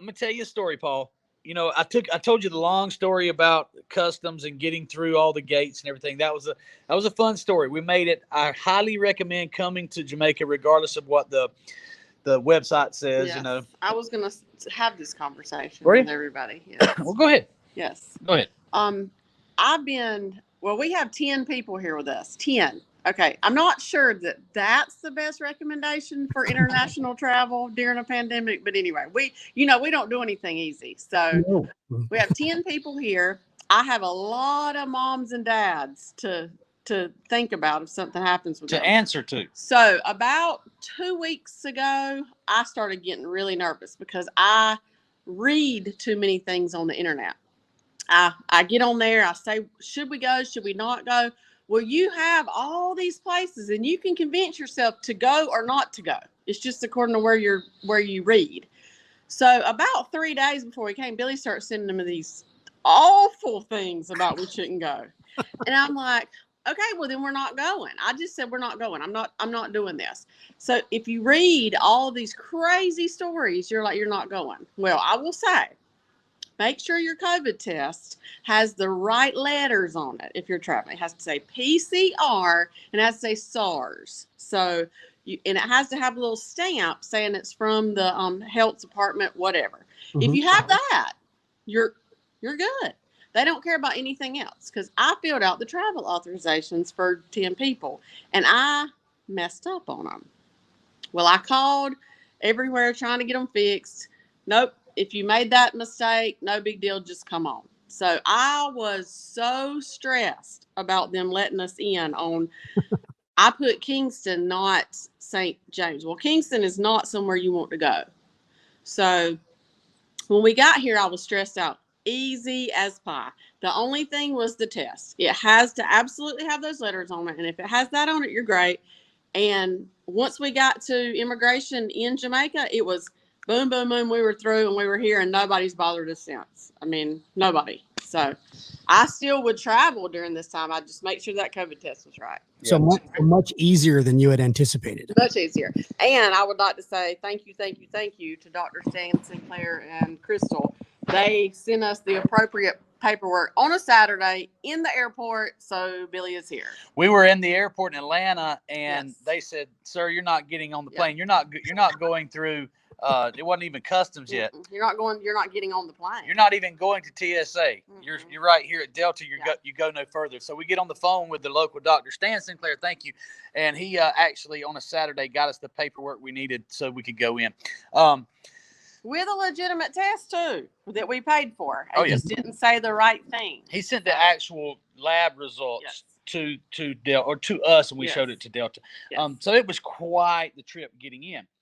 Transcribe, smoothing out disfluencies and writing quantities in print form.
gonna tell you a story, Paul. I told you the long story about customs and getting through all the gates and everything. That was a fun story. We made it. I highly recommend coming to Jamaica, regardless of what the website says. Yes. I was going to have this conversation Were you? with everybody. Yes. Well, go ahead. Yes. Go ahead. We have 10 people here with us. 10. Okay. I'm not sure that that's the best recommendation for international travel during a pandemic. But anyway, we don't do anything easy. So No. we have 10 people here. I have a lot of moms and dads to think about if something happens with them. To answer to. So about 2 weeks ago, I started getting really nervous because I read too many things on the internet. I get on there, I say, should we go? Should we not go? Well, you have all these places and you can convince yourself to go or not to go. It's just according to where you read. So about 3 days before we came, Billy started sending me these awful things about we shouldn't go. And I'm like, okay, well then we're not going. I just said we're not going. I'm not doing this. So if you read all these crazy stories, you're like, you're not going. Well, I will say, make sure your COVID test has the right letters on it if you're traveling. It has to say PCR and it has to say SARS. So, and it has to have a little stamp saying it's from the health department, whatever. Mm-hmm. If you have that, you're good. They don't care about anything else because I filled out the travel authorizations for 10 people and I messed up on them. Well, I called everywhere trying to get them fixed. Nope. If you made that mistake, no big deal, just come on. So I was so stressed about them letting us in on, I put Kingston, not St. James. Well, Kingston is not somewhere you want to go. So when we got here, I was stressed out. Easy as pie. The only thing was the test. It has to absolutely have those letters on it. And if it has that on it, you're great. And once we got to immigration in Jamaica, it was boom, boom, boom. We were through and we were here and nobody's bothered us since. I mean, nobody. So I still would travel during this time. I'd just make sure that COVID test was right. So much easier than you had anticipated. Much easier. And I would like to say thank you to Dr. Stan Sinclair and Crystal. They sent us the appropriate paperwork on a Saturday in the airport, so Billy is here. We were in the airport in Atlanta, and Yes. They said, "Sir, you're not getting on the plane. You're not going through. It wasn't even customs yet. You're not getting on the plane. You're not even going to TSA. You're right here at Delta. You go no further." So we get on the phone with the local Dr. Stan Sinclair. Thank you, and he actually on a Saturday got us the paperwork we needed so we could go in. With a legitimate test too that we paid for. Oh, It just didn't say the right thing. He sent the actual lab results to Delta or to us, and we showed it to Delta. Yes. So it was quite the trip getting in.